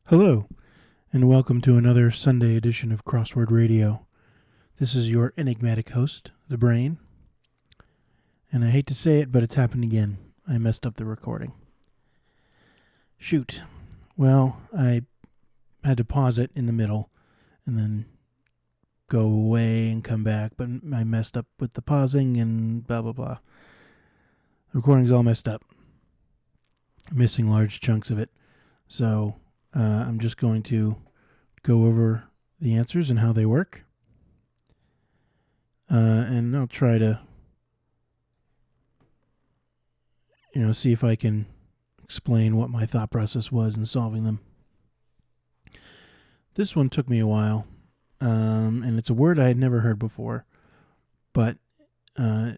Hello, and welcome to another Sunday edition of Crossword Radio. This is your enigmatic host, The Brain. And I hate to say it, but it's happened again. I messed up the recording. Shoot. Well, I had to pause it in the middle and then go away and come back, but I messed up with the pausing and blah, blah, blah. The recording's all messed up. Missing large chunks of it. So I'm just going to go over the answers and how they work. And I'll try to, see if I can explain what my thought process was in solving them. This one took me a while, and it's a word I had never heard before, but I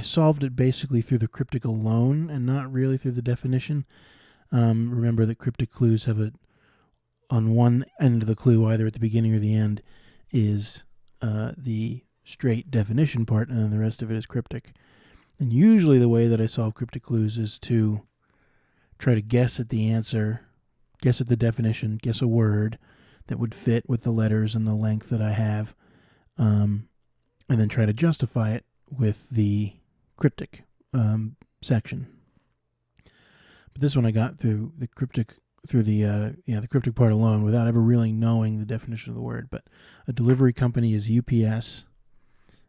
solved it basically through the cryptic alone and not really through the definition. Remember that cryptic clues have on one end of the clue, either at the beginning or the end, is the straight definition part, and then the rest of it is cryptic. And usually the way that I solve cryptic clues is to try to guess at the answer, guess at the definition, guess a word that would fit with the letters and the length that I have, and then try to justify it with the cryptic section. But this one I got through the cryptic part alone without ever really knowing the definition of the word. But a delivery company is UPS,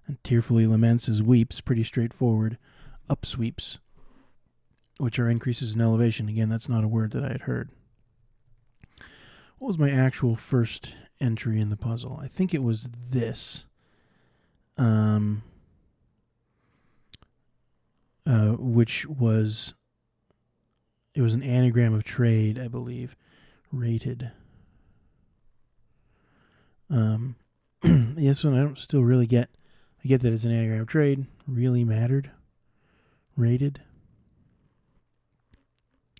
and tearfully laments is weeps, pretty straightforward. Upsweeps, which are increases in elevation. Again, that's not a word that I had heard. What was my actual first entry in the puzzle? I think it was this. Which was... It was an anagram of trade, I believe. Rated. This one I don't still really get. I get that it's an anagram of trade. Really mattered. Rated.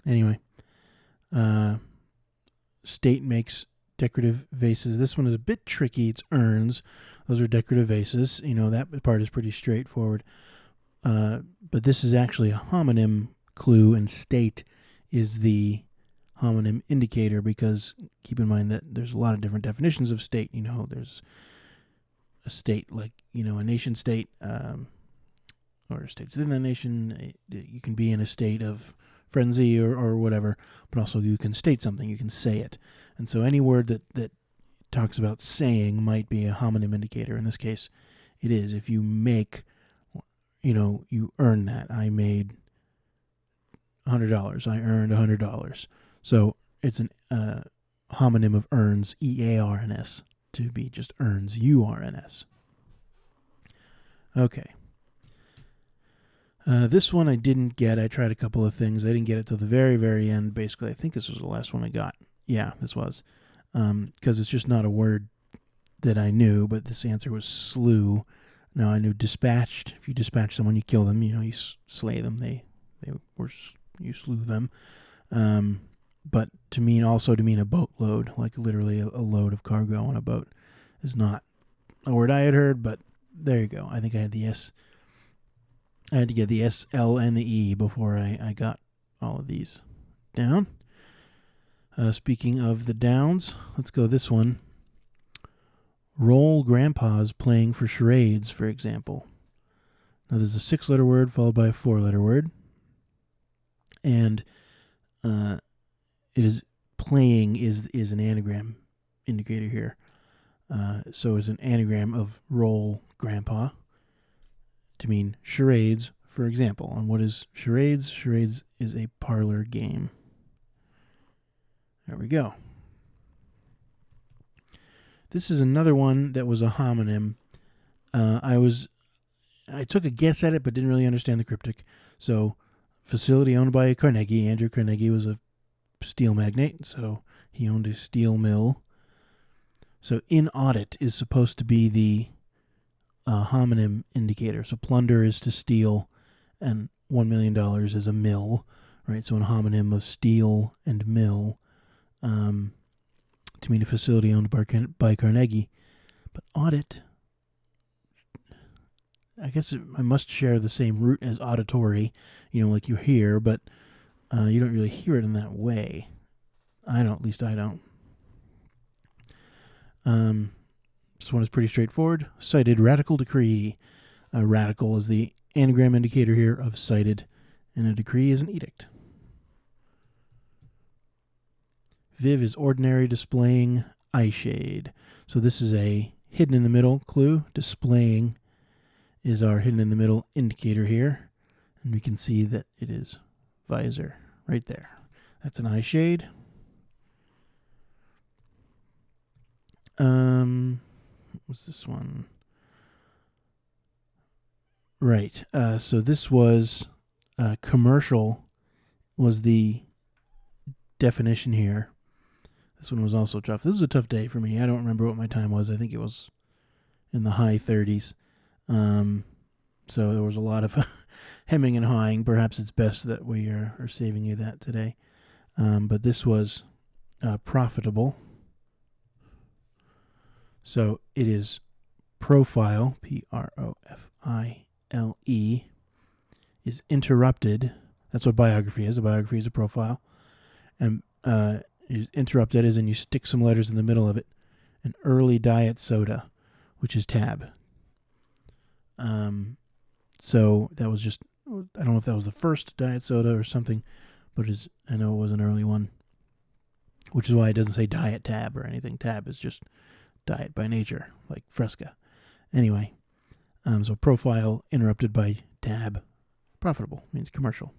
Anyway. State makes decorative vases. This one is a bit tricky. It's urns. Those are decorative vases. That part is pretty straightforward. But this is actually a homonym clue, and state is the homonym indicator, because keep in mind that there's a lot of different definitions of state. There's a state like, a nation state, or states within a nation. You can be in a state of frenzy or whatever, but also you can state something, you can say it. And so any word that talks about saying might be a homonym indicator. In this case, it is. If you make, you earn that. I made $100. I earned $100. So it's an homonym of earns, E-A-R-N-S, to be just earns, U-R-N-S. Okay. This one I didn't get. I tried a couple of things. I didn't get it till the very, very end, basically. I think this was the last one I got. Yeah, this was. Because it's just not a word that I knew, but this answer was slew. Now, I knew dispatched. If you dispatch someone, you kill them. You slay them. You slew them. But to mean a boatload, like literally a load of cargo on a boat, is not a word I had heard, but there you go. I think I had the S. I had to get the S, L, and the E before I got all of these down. Speaking of the downs, let's go this one. Roll grandpas playing for charades, for example. Now there's a 6-letter word followed by a 4-letter word. And it is playing is an anagram indicator here. So it's an anagram of roll grandpa to mean charades, for example. And what is charades? Charades is a parlor game. There we go. This is another one that was a homonym. I took a guess at it, but didn't really understand the cryptic. So, facility owned by Carnegie. Andrew Carnegie was a steel magnate, so he owned a steel mill. So, in audit is supposed to be the homonym indicator. So, plunder is to steal, and $1 million is a mill, right? So, a homonym of steel and mill. To mean a facility owned by Carnegie. But audit, I guess I must share the same root as auditory, like you hear, but you don't really hear it in that way. At least I don't. This one is pretty straightforward. Cited radical decree. A radical is the anagram indicator here of cited, and a decree is an edict. Viv is ordinary, displaying eye shade. So this is a hidden in the middle clue. Displaying is our hidden in the middle indicator here. And we can see that it is visor right there. That's an eye shade. What's this one? Right. So this was commercial was the definition here. This one was also tough. This was a tough day for me. I don't remember what my time was. I think it was in the high 30s. So there was a lot of hemming and hawing. Perhaps it's best that we are saving you that today. But this was profitable. So it is profile, Profile, is interrupted. That's what biography is. A biography is a profile. And is interrupted as in you stick some letters in the middle of it. An early diet soda, which is tab. So that was just, I don't know if that was the first diet soda or something, but I know it was an early one, which is why it doesn't say diet tab or anything. Tab is just diet by nature, like Fresca. Anyway, so profile interrupted by tab. Profitable means commercial.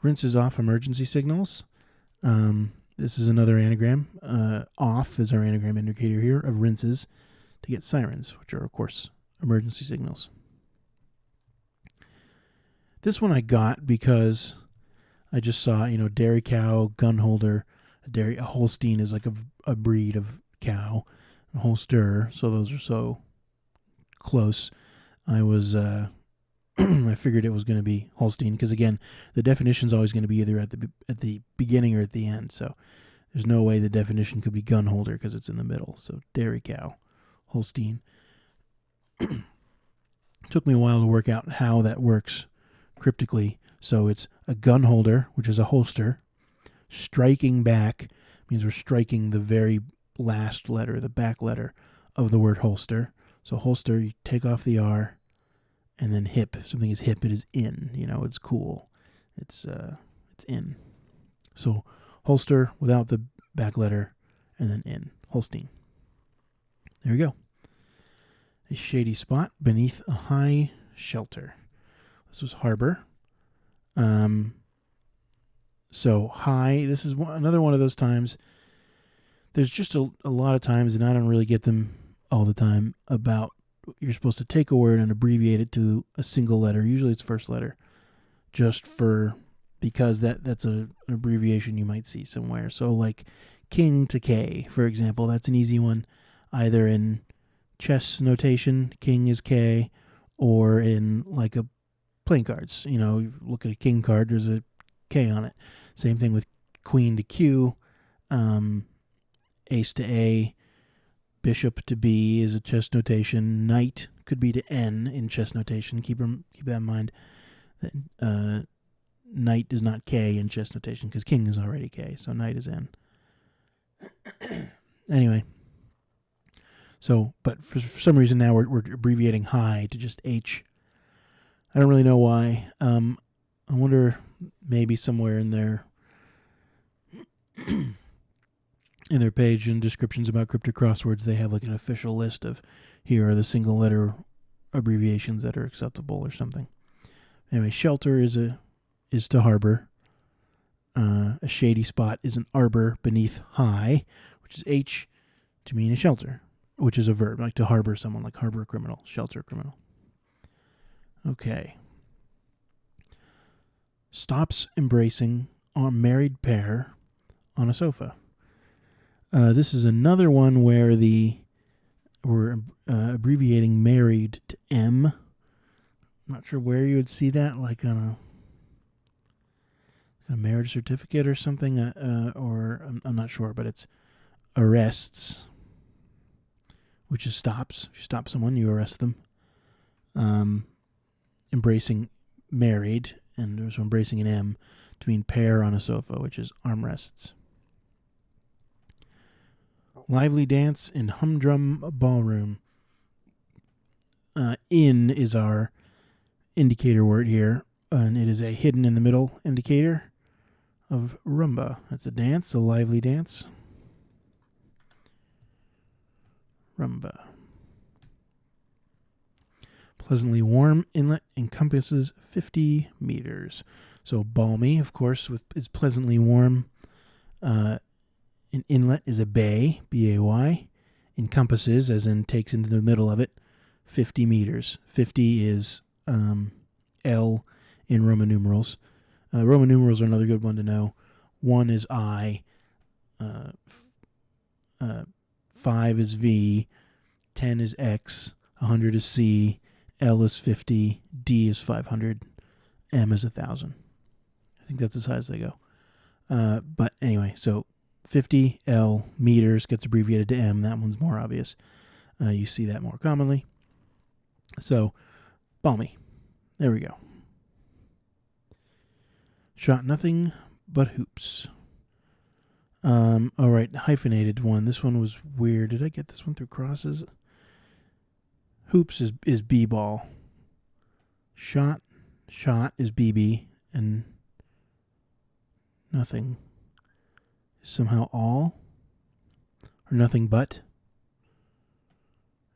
Rinses off emergency signals. This is another anagram. Off is our anagram indicator here of rinses to get sirens, which are, of course, emergency signals. This one I got because I just saw, dairy cow, gun holder. A Holstein is like a breed of cow, a Holster. So those are so close. I was, I figured it was going to be Holstein because, again, the definition is always going to be either at the beginning or at the end. So there's no way the definition could be gun holder because it's in the middle. So dairy cow, Holstein. Took me a while to work out how that works cryptically. So it's a gun holder, which is a holster. Striking back means we're striking the very last letter, the back letter of the word holster. So holster, you take off the R, and then hip. If something is hip, it is in. It's cool. It's in. So holster without the back letter, and then in. Holstein. There we go. A shady spot beneath a high shelter. This was harbor. So high, this is another one of those times. There's just a lot of times, and I don't really get them all the time, about you're supposed to take a word and abbreviate it to a single letter. Usually it's first letter, because that's an abbreviation you might see somewhere. So like king to K, for example, that's an easy one, either in chess notation, king is K, or in like a playing cards. You look at a king card, there's a K on it. Same thing with queen to Q, ace to A, bishop to B is a chess notation. Knight could be to N in chess notation. Keep that in mind. That knight is not K in chess notation because king is already K, so knight is N. Anyway, so but for some reason now we're abbreviating high to just H. I don't really know why. I wonder maybe somewhere in their page and descriptions about cryptic crosswords they have like an official list of here are the single letter abbreviations that are acceptable or something. Anyway, shelter is to harbor. A shady spot is an arbor beneath high, which is H, to mean a shelter, which is a verb, like to harbor someone, like harbor a criminal, shelter a criminal. Okay. Stops embracing a married pair on a sofa. This is another one where we're abbreviating married to M. I'm not sure where you would see that, like on a marriage certificate or something, or I'm not sure, but it's arrests, which is stops. If you stop someone, you arrest them. Embracing married, and so embracing an M to mean pair on a sofa, which is armrests. Lively dance in humdrum ballroom. In is our indicator word here, and it is a hidden in the middle indicator of rumba. That's a dance, a lively dance. Rumba. Pleasantly warm inlet encompasses 50 meters. So balmy, of course, is pleasantly warm. An inlet is a bay, B-A-Y. Encompasses, as in takes into the middle of it, 50 meters. 50 is L in Roman numerals. Roman numerals are another good one to know. 1 is I. 5 is V. 10 is X. 100 is C. L is 50. D is 500. M is 1,000. I think that's as high as they go. But anyway, so 50 L meters gets abbreviated to M. That one's more obvious. You see that more commonly. So, balmy. There we go. Shot nothing but hoops. All right, hyphenated one. This one was weird. Did I get this one through crosses? Hoops is b-ball. Shot is BB, and nothing is somehow all, or nothing but.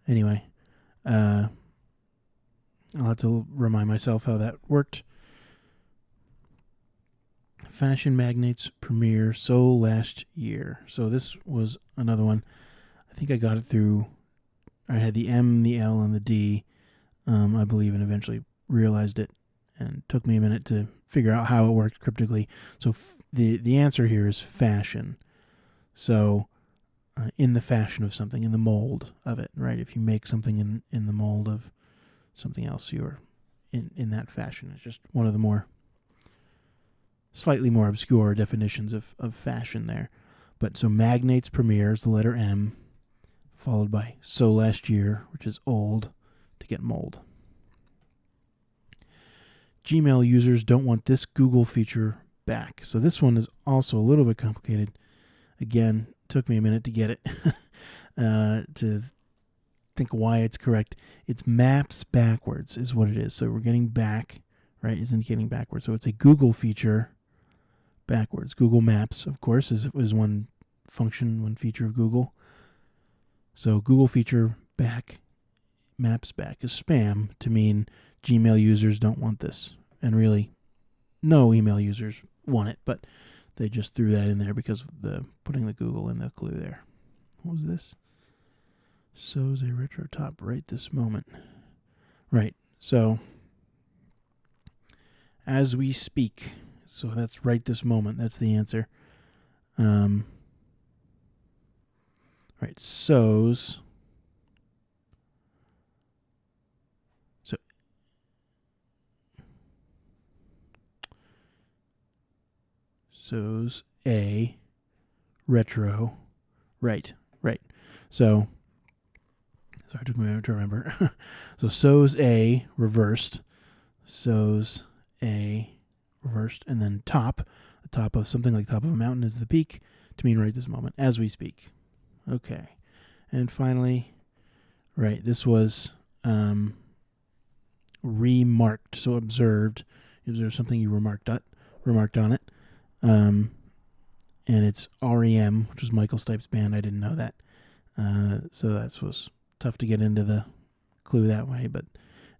Anyway, I'll have to remind myself how that worked. Fashion magnates premiere so last year. So this was another one. I think I got it through. I had the M, the L, and the D, I believe, and eventually realized it. And it took me a minute to figure out how it worked cryptically. So the answer here is fashion. So in the fashion of something, in the mold of it, right? If you make something in the mold of something else, you're in that fashion. It's just one of the more slightly more obscure definitions of fashion there. But so magnates premiere is the letter M, followed by so last year, which is old, to get mold. Gmail users don't want this Google feature back. So this one is also a little bit complicated. Again, took me a minute to get it, to think why it's correct. It's maps backwards is what it is. So we're getting back, right, is indicating backwards. So it's a Google feature backwards. Google Maps, of course, is one function, one feature of Google. So Google feature back, maps back is spam to mean Gmail users don't want this. And really, no email users want it, but they just threw that in there because of the putting the Google in the clue there. What was this? So's a retro top right this moment. Right. So as we speak. So that's right this moment. That's the answer. Right. So's. So's a retro. Right. So, sorry, it took me a minute to remember. So so's a reversed. So's a reversed, and then top. The top of something like the top of a mountain is the peak to mean right this moment as we speak. Okay. And finally, right, this was remarked. So observed. You observe something, you remarked on it. And it's REM, which was Michael Stipe's band. I didn't know that. So that was tough to get into the clue that way. But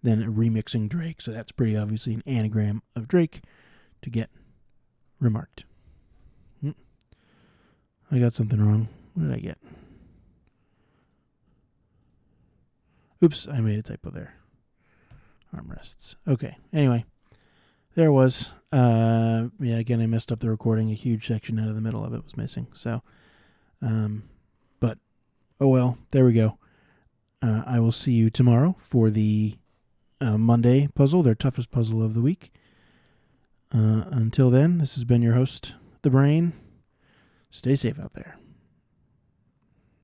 then remixing Drake. So that's pretty obviously an anagram of Drake to get remarked. I got something wrong. What did I get? Oops, I made a typo there. Armrests. Okay, anyway. There was. Again, I messed up the recording. A huge section out of the middle of it was missing. So, but, oh well, there we go. I will see you tomorrow for the Monday puzzle, their toughest puzzle of the week. Until then, this has been your host, The Brain. Stay safe out there.